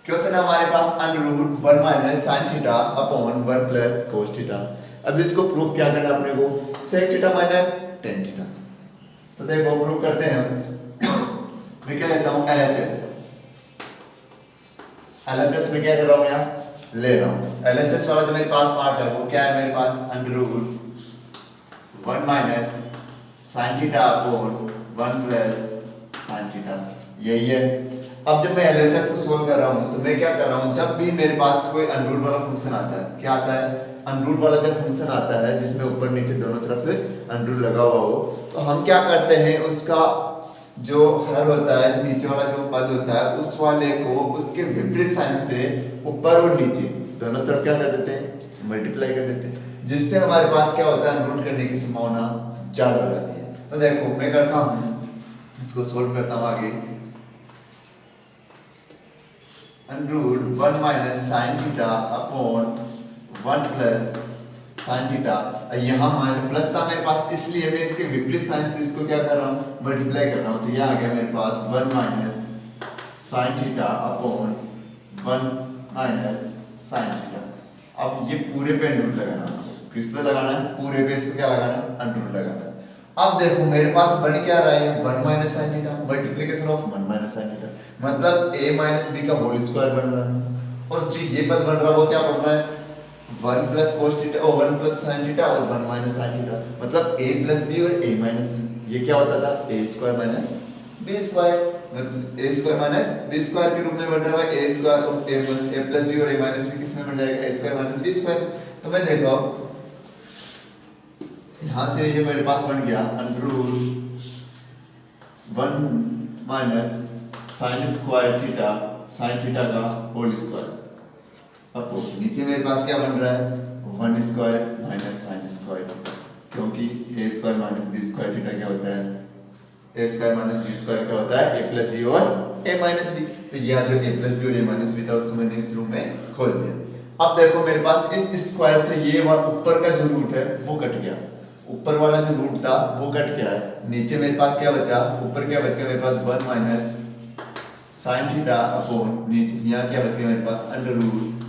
Question है हमारे पास under root 1 minus sine theta upon 1 plus cos theta. अब इसको प्रूफ क्या करना अपने को, sec theta minus tan theta. तो देखो प्रूफ करते हैं हम। मैं क्या लेता हूँ एलएचएस। एलएचएस में क्या कर रहा हूँ यहाँ ले रहा हूँ। एलएचएस वाला जो मेरे पास पार्ट है वो क्या है मेरे पास, under root 1 minus sine theta upon 1 plus sine theta, यही है। अब जब मैं एलएचएस को सोल्व कर रहा हूँ तो मैं क्या कर रहा हूँ, जब भी मेरे पास कोई अंडर रूट वाला फंक्शन आता है, क्या आता है, अंडर रूट वाला जब फंक्शन आता है जिसमें ऊपर नीचे दोनों तरफ अंडर रूट लगा हुआ हो, तो हम क्या करते हैं, उसका जो हल होता है, जो नीचे वाला जो पद होता है, उस वाले को उसके विपरीत साइन से ऊपर और नीचे दोनों तरफ क्या कर देते हैं, मल्टीप्लाई कर देते हैं, जिससे हमारे पास क्या होता है, अंडर रूट करने की संभावना ज्यादा हो जाती है। तो देखो मैं करता हूँ, इसको सोल्व करता हूँ आगे। Under root 1 minus sine theta upon 1 plus sine theta, यहाँ माइनस प्लस था मेरे पास, इसलिए मैं इसके विपरीत साइन से इसको क्या कर रहा हूँ, मल्टीप्लाई कर रहा हूँ। तो यहाँ आ गया मेरे पास 1 minus sine theta upon 1 minus sine theta. अब ये पूरे पे अंडर रूट लगाना, किस पे लगाना है, पूरे पे इसको क्या लगाना है, अंडर रूट लगाना है। अब देखो मेरे पास बन क्या रहा है, 1 minus sine theta multiplication of 1 minus sine theta, मतलब a माइनस बी का होल स्क्वायर बन रहा है। और जो ये पद बन रहा है वो क्या बन रहा है, 1 प्लस कोस थीटा और 1 प्लस साइन थीटा और 1 माइनस साइन थीटा, मतलब a प्लस बी और a माइनस बी। ये क्या होता था, a square minus B square, मतलब a square minus B square के रूप में बन रहा है। a स्क्वायर और a प्लस बी और a माइनस बी किस में बन जाएगा, a square minus B square. तो मैं देखो यहाँ से ये मेरे पास बन गया under root 1 minus sine square theta sine theta का होल स्क्वायर। अब नीचे मेरे पास क्या बन रहा है, 1 square minus sine square theta, क्योंकि a square minus B square theta क्या होता है, a square minus B square क्या होता है, a प्लस बी और a माइनस बी। तो यह जो a प्लस बी और a माइनस बी था उसको मैंने इस रूम में खोल दिया। अब देखो मेरे पास इस स्क्वायर से ये ऊपर का जो रूट है वो कट गया, ऊपर वाला जो रूट था वो कट गया है, नीचे मेरे पास क्या बचा, ऊपर क्या बच गया मेरे पास 1 माइनस साइन थीटा अपॉन नीचे यहाँ क्या बच गया मेरे पास, under root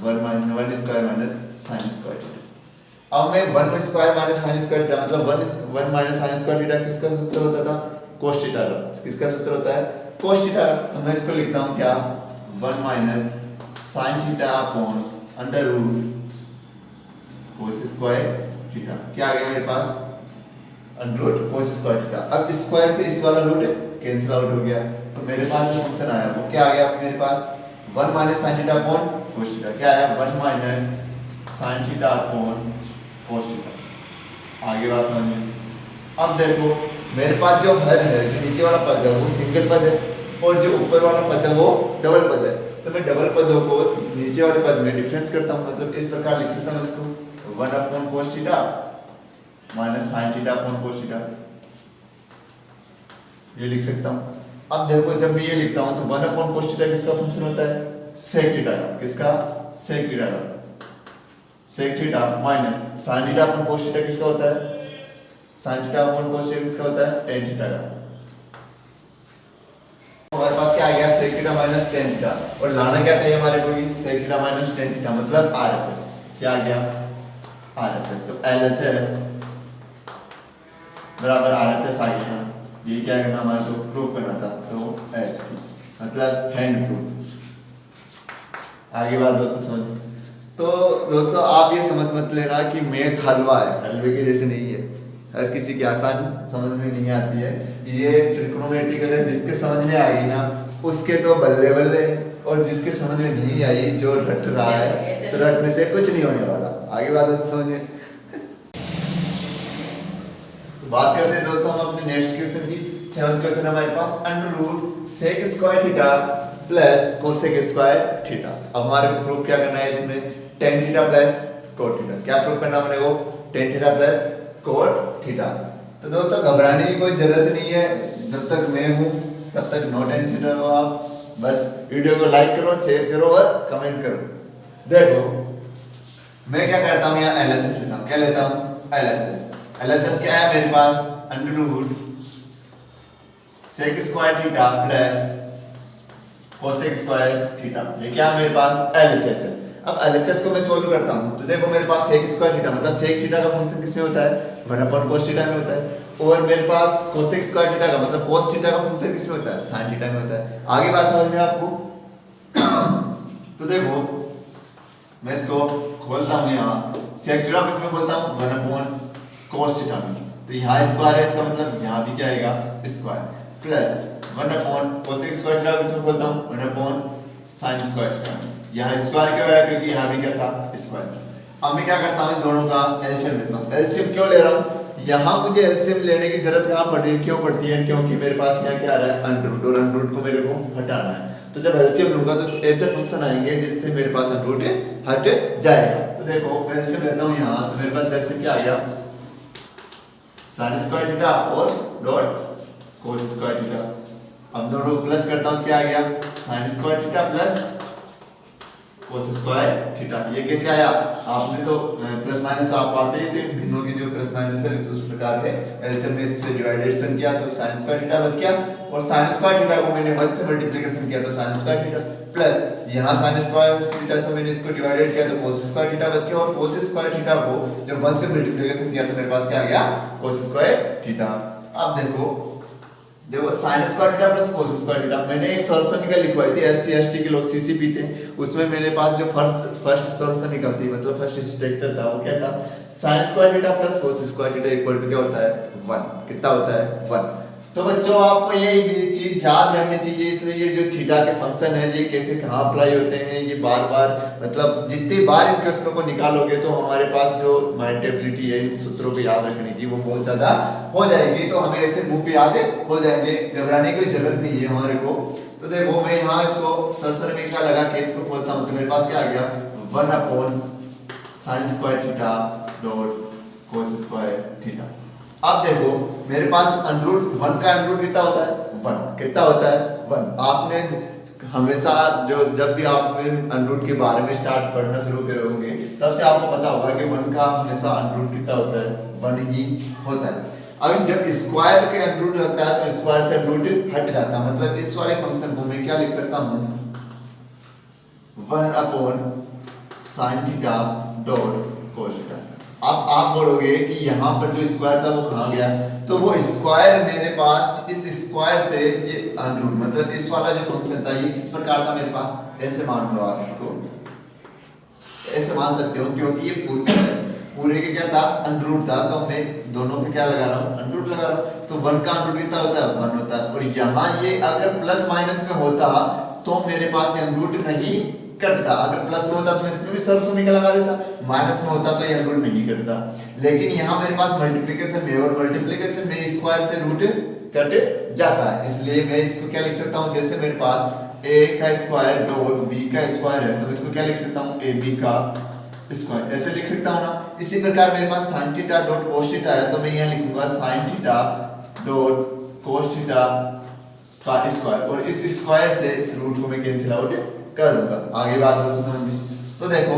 1 minus 1 square minus sine square theta. अब मैं 1 square minus sine square theta मतलब 1 माइनस साइन स्क्वायर थीटा किसका सूत्र होता था, कोस थीटा का। किसका सूत्र होता है, कोस थीटा। तो मैं इसको लिखता हूँ क्या, 1 minus sine theta upon under root cos square theta. क्या आ गया मेरे पास, under root cos square theta. अब स्क्वायर से इस वाला रूट कैंसिल आउट हो गया, तो मेरे पास जो फंक्शन आया वो क्या आ गया मेरे पास, 1 minus sine theta upon cos theta. क्या आया, 1 minus sine theta upon cos theta. आगे बात समझिए। अब देखो मेरे पास जो हर है, जो नीचे वाला पद है वो सिंगल पद है और जो ऊपर वाला पद है वो डबल पद है। तो मैं डबल पदों को नीचे वाले पद में डिफरेंस करता हूँ, मतलब इस प्रकार लिख सकता हूँ इसको, 1 upon cos theta minus sine theta upon cos theta, ये लिख सकता हूँ। अब देखो जब मैं ये लिखता हूँ तो 1 अपॉन कोस थीटा किसका फंक्शन होता है, सेक थीटा का। किसका, सेक थीटा का। Sec theta minus sine theta upon cos theta किसका होता है, sine theta upon cos theta किसका होता है, टेन थीटा का। हमारे पास क्या आ गया, sec theta minus tan theta, और लाना क्या चाहिए हमारे को, sec theta minus tan theta मतलब आरएचएस। क्या आ गया, आरएचएस। तो एलएचएस बराबर आरएचएस आ गया। ये क्या करना हमारे को प्रूफ करना था, तो एच मतलब हैंड प्रूफ। आगे बात दोस्तों समझ। तो दोस्तों आप ये समझ मत लेना कि मैथ हलवा है, हलवे के जैसे नहीं है, हर किसी की आसान समझ में नहीं आती है। ये ट्रिग्नोमेट्रिक अगर जिसके समझ में आ गई ना उसके तो बल्ले बल्ले, और जिसके समझ में नहीं आई, जो रट रहा है तो रटने से कुछ नहीं होने वाला। आगे बात दोस्तों समझिए। तो बात करते हैं दोस्तों हम अपने नेक्स्ट क्वेश्चन की। 7th क्वेश्चन हमारे पास, under root sec square theta plus cosec square theta. अब हमारे को प्रूफ क्या करना है इसमें, tan theta plus cot theta. क्या प्रूफ करना अपने को, tan theta plus cot theta. तो दोस्तों घबराने की कोई जरूरत नहीं है, जब तक मैं हूँ तब तक नो टेंशन रहो आप। बस वीडियो को लाइक करो, शेयर करो और कमेंट करो। देखो मैं क्या करता हूँ, यहाँ एलएचएस लेता हूँ। क्या लेता हूँ, एलएचएस। एलएचएस क्या है मेरे पास, under root sec square theta plus cosec square theta. ये क्या है मेरे पास एलएचएस है। अब एलएचएस को मैं सोल्व करता हूँ तो देखो मेरे पास सेक स्क्वायर थीटा मतलब सेक थीटा का फंक्शन किसमें होता है 1/cos थीटा में होता है, और मेरे पास कोसेक स्क्वायर थीटा का मतलब cos थीटा का फंक्शन किसमें होता है sin थीटा में होता है। आगे बात समझ में आपको। तो देखो मैं इसको खोलता हूँ, यहाँ सेक थीटा किसमें खोलता हूँ 1/cos थीटा में, तो यहाँ स्क्वायर है इसका मतलब यहाँ भी क्या आएगा स्क्वायर, प्लस 1/कोसेक स्क्वायर थीटा किसमें खोलता हूँ 1/sin स्क्वायर थीटा में। यहाँ स्क्वायर क्यों आया क्योंकि यहाँ भी क्या था स्क्वायर। अब मैं क्या करता हूँ इन दोनों का एलसीएम लेता हूँ। एलसीएम क्यों ले रहा हूँ, यहाँ मुझे एलसीएम लेने की जरूरत कहाँ पड़ रही है, क्यों पड़ती है, क्योंकि मेरे पास यहाँ क्या आ रहा है अंडर रूट, और अंडर रूट को मेरे को हटाना है। तो जब एलसीएम लूंगा तो ऐसे फंक्शन आएंगे जिससे मेरे पास अंडर रूट हट जाएगा। तो देखो मैं एलसीएम लेता हूँ यहाँ, तो मेरे पास एलसीएम क्या आ गया sin स्क्वायर थीटा और डॉट cos स्क्वायर थीटा। अब दोनों को प्लस करता हूँ क्या आ गया sin square theta plus cos square theta. ये कैसे आया, आपने तो प्लस माइनस आप पाते ही थे, भिन्नों की जो प्लस माइनस है उस प्रकार के एलसीएम में इससे डिवाइडेशन किया तो sin स्क्वायर थीटा बच गया, और sin स्क्वायर थीटा को मैंने 1 से मल्टीप्लिकेशन किया तो sin स्क्वायर थीटा, प्लस यहाँ sin स्क्वायर थीटा से मैंने इसको डिवाइडेड किया तो cos स्क्वायर थीटा बच गया, और cos स्क्वायर थीटा को जब 1 से मल्टीप्लिकेशन किया तो मेरे पास क्या आ गया cos स्क्वायर थीटा। अब देखो sin square theta plus cos square theta, मैंने एक सोर्स समीकरण लिखवाई थी एससी एसटी के लोग सीसी पीते हैं, उसमें मेरे पास जो फर्स्ट सोर्स समीकरण थी मतलब फर्स्ट स्ट्रक्चर था वो क्या था sin square theta plus cos square theta equal to क्या होता है 1। कितना होता है 1। तो बच्चों आपको ये चीज याद रखनी चाहिए, इसमें ये जो थीटा के फंक्शन है ये कैसे कहाँ अप्लाई होते हैं, ये बार बार मतलब जितनी बार इन क्वेश्चनों को निकालोगे तो हमारे पास जो माइंड एबिलिटी है इन सूत्रों को याद रखने की वो बहुत ज्यादा हो जाएगी, तो हमें ऐसे मुंह पे याद हो जाएंगे, घबराने की जरूरत नहीं है हमारे को। तो देखो मैं यहाँ इसको सरसर में क्या लगा के इसको खोलता हूँ तो मेरे पास क्या आ गया 1/sin square theta dot cos square theta. अब देखो मेरे पास अंडर रूट 1 का अंडर रूट कितना होता है 1, कितना होता है 1। आपने हमेशा जो जब भी आप अंडर रूट के बारे में स्टार्ट पढ़ना शुरू करोगे तब से आपको पता होगा कि 1 का हमेशा अंडर रूट कितना होता है 1 ही होता है। अब जब स्क्वायर के अंडर रूट लगता है तो स्क्वायर से अंडर रूट हट जाता है, मतलब इस वाले फंक्शन को मैं क्या लिख सकता हूँ 1/sin theta dot cos theta. अब आप बोलोगे कि यहाँ पर जो स्क्वायर था वो कहाँ गया, तो वो स्क्वायर मेरे पास इस स्क्वायर से ये अंडर रूट मतलब इस वाला जो फंक्शन था ये किस प्रकार था मेरे पास, ऐसे मान लो आप इसको ऐसे मान सकते हो क्योंकि ये पूरे के क्या था अंडर रूट था, तो मैं दोनों पे क्या लगा रहा हूँ अंडर रूट लगा रहा हूँ। तो 1 का अंडर रूट कितना होता है 1 होता है, और यहाँ ये अगर प्लस माइनस में होता तो मेरे पास ये अंडर रूट नहीं कटता, अगर प्लस में होता तो मैं इसमें भी सरसों समीकरण लगा देता, माइनस में होता तो ये रूट नहीं कटता। लेकिन यहाँ मेरे पास मल्टीप्लिकेशन में और मल्टीप्लिकेशन में स्क्वायर से रूट कट जाता है, इसलिए मैं इसको क्या लिख सकता हूँ जैसे मेरे पास a का स्क्वायर डॉट b का स्क्वायर है तो इसको क्या लिख सकता हूँ ab का स्क्वायर, ऐसे लिख सकता हूँ ना। इसी प्रकार मेरे पास sin theta dot cos theta है तो मैं यहाँ लिखूंगा sin theta dot cos theta का स्क्वायर, और इस स्क्वायर से इस रूट को मैं कैंसिल आउट कर दूंगा। आगे बात दोस्तों समझिए। तो देखो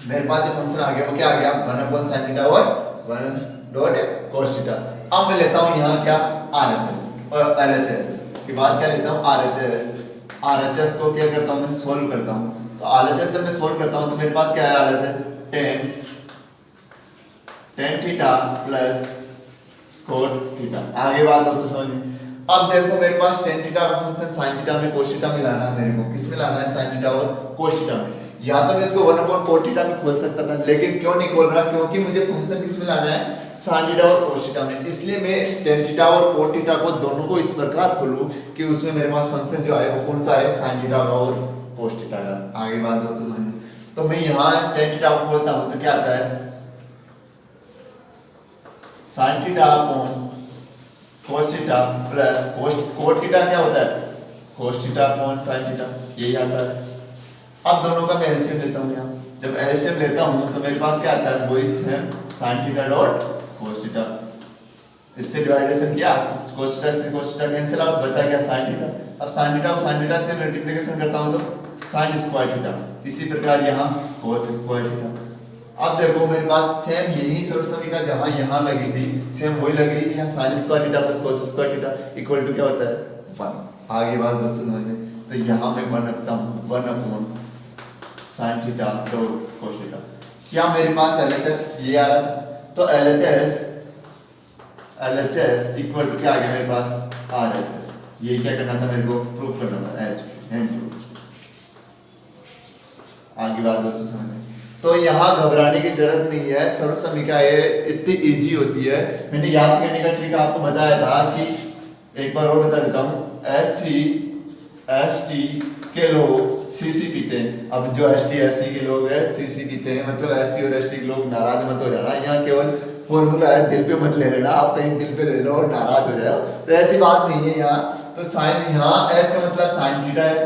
मेरे पास जो फंक्शन आ गया वो क्या आ गया 1/sin थीटा और 1/cos थीटा। अब मैं लेता हूँ यहाँ क्या RHS और LHS के बाद क्या लेता हूँ RHS को क्या करता हूँ मैं सोल्व करता हूँ। तो RHS जब मैं सोल्व करता हूँ तो मेरे पास क्या है RHS tan theta plus cot theta. आगे बात दोस्तों समझिए। अब देखो मेरे पास tan थीटा का फंक्शन sin थीटा में cos थीटा में लाना है, मेरे को किस में लाना है sin थीटा और cos थीटा में। या तो मैं इसको 1/cot थीटा में खोल सकता था, लेकिन क्यों नहीं खोल रहा, क्योंकि मुझे फंक्शन किस में लाना है sin थीटा और cos थीटा में, इसलिए मैं tan थीटा और cot थीटा को दोनों को इस प्रकार खोलूं कि उसमें मेरे पास फंक्शन जो है वो कौन सा है sin थीटा का और cos थीटा का। आगे बात दोस्तों समझिए। तो मैं यहाँ tan थीटा को खोलता हूँ तो क्या आता है sin theta upon cos theta plus cos theta क्या होता है cos theta upon sin theta, यही आता है। अब दोनों का मैं एलसीएम लेता हूँ यहाँ, जब एलसीएम लेता हूँ तो मेरे पास क्या आता है वो है sin theta dot cos theta, इससे डिवाइडेशन किया cos थीटा से cos थीटा कैंसिल आउट, बचा क्या sin थीटा। अब sin थीटा को sin थीटा से मल्टीप्लिकेशन करता हूँ तो sin स्क्वायर थीटा, इसी प्रकार यहाँ cos स्क्वायर थीटा। अब देखो मेरे पास सेम यही समीकरण जहां यहां लगी थी सेम वही लग रही है यहाँ sin square theta plus cos square theta equal to क्या होता है 1। आगे बात दोस्तों समझ में। तो यहाँ मैं 1 रखता हूँ 1 upon sine theta dot cos theta. क्या मेरे पास LHS ये आ रहा था, तो LHS इक्वल टू क्या आ गया मेरे पास RHS। ये क्या करना था मेरे को, प्रूफ करना था, एच एंड प्रूफ। आगे बात दोस्तों समझ में। तो यहाँ घबराने की जरूरत नहीं है, सर्व समीकरण ये इतनी इजी होती है। मैंने याद करने का ट्रिक आपको बताया था कि एक बार और बता देता हूँ, SC ST के लोग CC पीते हैं। अब जो ST SC के लोग हैं CC पीते हैं, मतलब SC और ST के लोग नाराज मत हो जाना, यहाँ केवल फॉर्मूला है, दिल पे मत ले लेना, आप कहीं दिल पे ले लो और नाराज हो जाओ, तो ऐसी बात नहीं है यहाँ। तो साइन, यहाँ S का मतलब साइन थीटा है,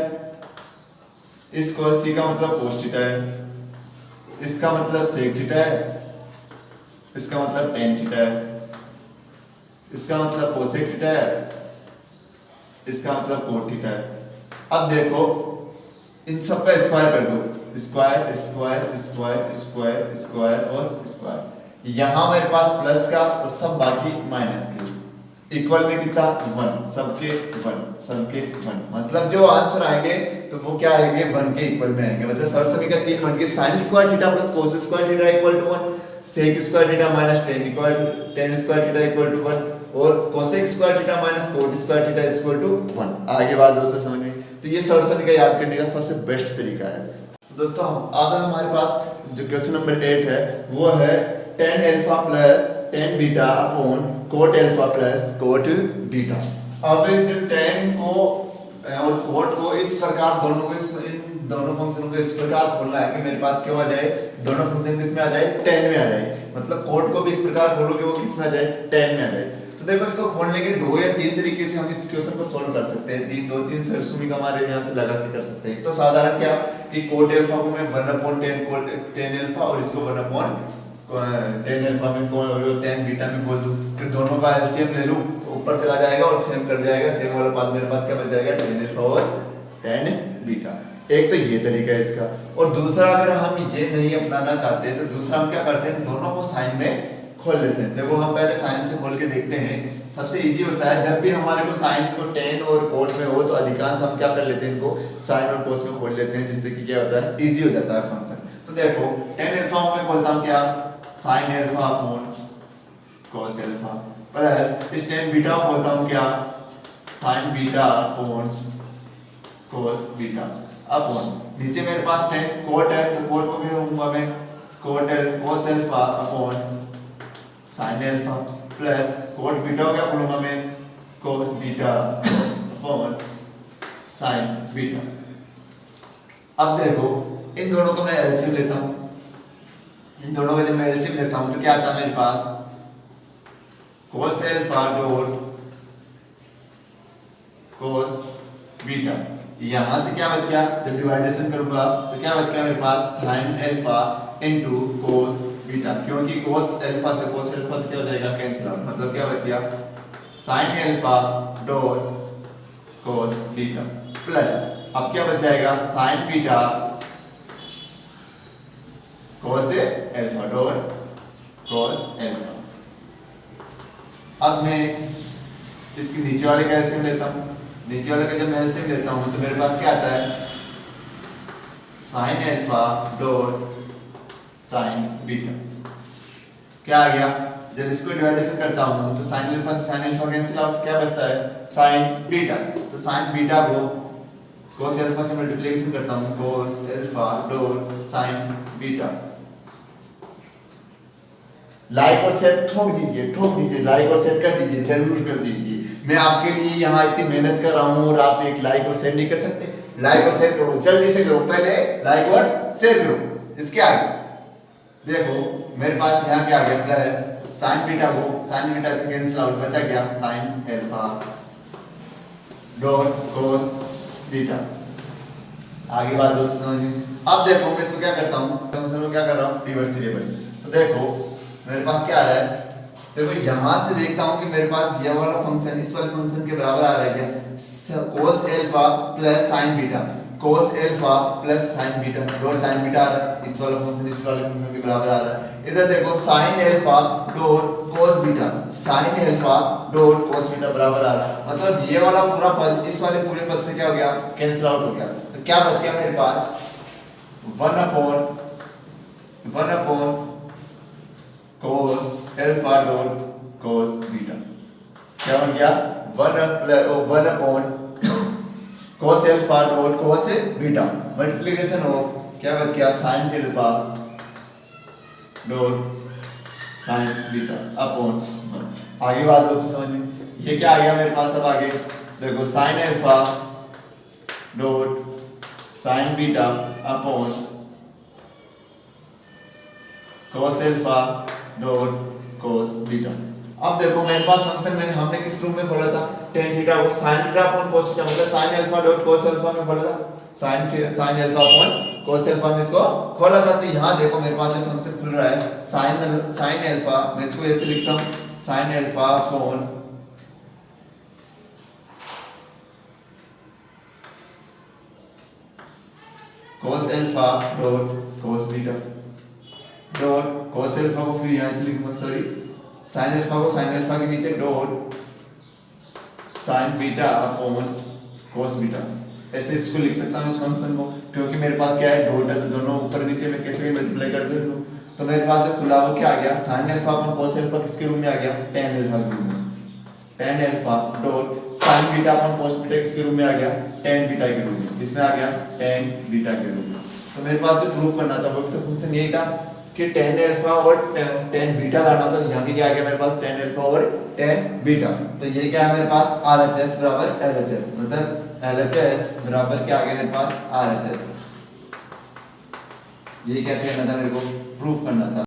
इसको C का मतलब कोस थीटा है, इसका मतलब सेक थीटा है, इसका मतलब टेन थीटा है, इसका मतलब कोसेक थीटा है, इसका मतलब कोट थीटा है। अब देखो इन सब का स्क्वायर कर दो, square square square square square और स्क्वायर। यहाँ मेरे पास प्लस का और सब बाकी माइनस के, इक्वल में कितना 1, सबके 1 सबके 1, मतलब जो आंसर आएंगे तो वो क्या आएंगे 1 के इक्वल में आएंगे। मतलब सर्व समीकरण 3 बन के sine square theta plus cos square theta equal to 1, sec square theta minus tan square theta equal to 1 और cosec square theta minus cot square theta equal to 1। आगे बात दोस्तों समझ में। तो ये सर्व समीकरण याद करने का सबसे बेस्ट तरीका है। तो दोस्तों अब हमारे पास जो क्वेश्चन नंबर 8 है वो है tan alpha plus tan beta upon coat alpha plus coat beta. अब जो tan को और कोट को इस प्रकार दोनों को इन दोनों फंक्शनों को इस प्रकार खोलना है कि मेरे पास क्यों आ जाए, दोनों फंक्शन किस में आ जाए, tan में आ जाए। मतलब कोट को भी इस प्रकार खोलोगे वो किस में आ जाए, tan में आ जाए। तो देखो इसको खोलने के 2 या 3 तरीके से हम इस क्वेश्चन को सॉल्व कर सकते हैं। 2-3 सरसुमी का हमारे यहाँ से लगा के कर सकते हैं। तो साधारण क्या कि कोट अल्फा को मैं 1/10 tan अल्फा और इसको 1/tan अल्फा में tan बीटा में खोल दूं, फिर दोनों का एलसीएम ले लूं तो ऊपर चला जाएगा और सेम कर जाएगा, सेम वाला पास मेरे पास क्या बच जाएगा tan अल्फा और tan बीटा। एक तो ये तरीका है इसका। और दूसरा अगर हम ये नहीं अपनाना चाहते तो दूसरा हम क्या करते हैं, दोनों को साइन में खोल लेते हैं। देखो हम पहले साइन से खोल के देखते हैं, सबसे इजी होता है। जब भी हमारे को साइन को tan और कोट में हो तो अधिकांश हम क्या कर लेते हैं, इनको साइन और कोस में खोल लेते हैं, जिससे कि क्या होता है इजी हो जाता है फंक्शन। तो देखो tan अल्फा में खोलता हूं क्या, साइन अल्फा अपॉन कोस अल्फा प्लस इस tan बीटा को खोलता हूं क्या, sign beta upon cos beta upon नीचे मेरे पास tan कोट है तो कोट को भी होऊंगा मैं cos alpha upon sine alpha plus coat beta को क्या बोलूंगा मैं, cos beta upon sine beta. अब देखो इन दोनों को मैं एलसीएम लेता हूं, इन दोनों का जब मैं एलसीएम लेता हूं तो क्या आता है मेरे पास, cos alpha dot cos beta. यहां से क्या बच गया, जब डिवाइडेशन करूंगा तो क्या बच गया मेरे पास, sine alpha into cos beta, क्योंकि कोस अल्फा से कोस अल्फा तो क्या हो जाएगा कैंसिल आउट, मतलब क्या बच गया sine alpha dot cos beta plus अब क्या बच जाएगा साइन बीटा कोस अल्फा डॉट कोस अल्फा। अब मैं इसके नीचे वाले का एलसीएम लेता हूं, नीचे वाले का जब मैं एलसीएम लेता हूं तो मेरे पास क्या आता है, sine alpha dot sign beta. क्या आ गया, जब इसको डिवाइडेशन करता हूं तो साइन अल्फा से साइन अल्फा कैंसिल आउट, क्या बचता है साइन बीटा। तो साइन बीटा को cos अल्फा से मल्टीप्लिकेशन करता हूं, cos alpha dot sign beta. Like और शेयर ठोक दीजिए, लाइक और शेयर कर दीजिए, जरूर कर दीजिए। मैं आपके लिए यहाँ इतनी मेहनत कर रहा हूँ और आप एक लाइक और शेयर नहीं कर सकते, लाइक और शेयर करो, जल्दी से करो, पहले लाइक और शेयर करो। इसके आगे देखो मेरे पास यहाँ क्या आ गया, प्लस साइन बीटा को साइन बीटा से कैंसिल आउट, बचा गया sine alpha dot cos beta. आगे बात दोस्तों समझ में। अब देखो मैं इसको क्या करता हूँ, फंक्शन को क्या कर रहा हूँ, रिवर्सिबल। तो देखो मेरे पास क्या आ रहा है, देखो यहां से देखता हूं कि मेरे पास ये वाला फंक्शन इस वाले फंक्शन के बराबर आ रहा है क्या, cos alpha plus sine beta. cos alpha plus sin beta dot sin beta आ रहा है, इस वाला फंक्शन इस वाले फंक्शन के बराबर आ रहा है। इधर देखो sin alpha dot cos beta, sin alpha dot cos beta बराबर आ रहा है, मतलब ये वाला पूरा पद इस वाले पूरे पद से क्या हो गया, कैंसिल आउट हो गया। तो क्या बच गया मेरे पास 1 upon cos alpha dot cos beta, क्या बन गया 1 upon cos alpha dot cos beta multiplication of क्या बच गया sin alpha dot sin beta upon 1। आगे बात दोस्तों समझ में, ये क्या आ गया मेरे पास, अब आगे देखो sin alpha dot sin beta upon cos alpha dot cos beta. अब देखो मेरे पास फंक्शन हमने किस रूप में बोला था, tan थीटा को sin theta upon cos theta, मतलब sin alpha dot cos alpha में बोला था, sin alpha upon cos alpha में इसको खोला था। तो यहाँ देखो मेरे पास जो फंक्शन खुल रहा है sin अल्फा, मैं इसको ऐसे लिखता हूँ sin alpha upon cos alpha dot cos beta dot cos alpha को फिर यहाँ से लिखूंगा, सॉरी sin अल्फा को sin अल्फा के नीचे dot sin beta upon cos beta, ऐसे इसको लिख सकता हूँ इस फंक्शन को, क्योंकि मेरे पास क्या है डॉट है तो दोनों ऊपर नीचे में कैसे भी मल्टीप्लाई कर दूँ। तो मेरे पास जो खुला वो क्या आ गया sin alpha upon cos alpha किसके रूप में आ गया, tan अल्फा के रूप में, tan alpha dot sin beta upon cos beta किसके रूप में आ गया, tan बीटा के रूप में, इसमें आ गया tan बीटा के रूप में। तो मेरे पास जो प्रूफ करना था वो तो फंक्शन यही था कि tan अल्फा और tan बीटा लाना था। यहाँ भी क्या आ गया मेरे पास tan अल्फा और tan बीटा, तो ये क्या है मेरे पास RHS बराबर LHS, मतलब LHS बराबर क्या आ गया मेरे पास RHS। ये क्या करना था मेरे को, प्रूफ करना था।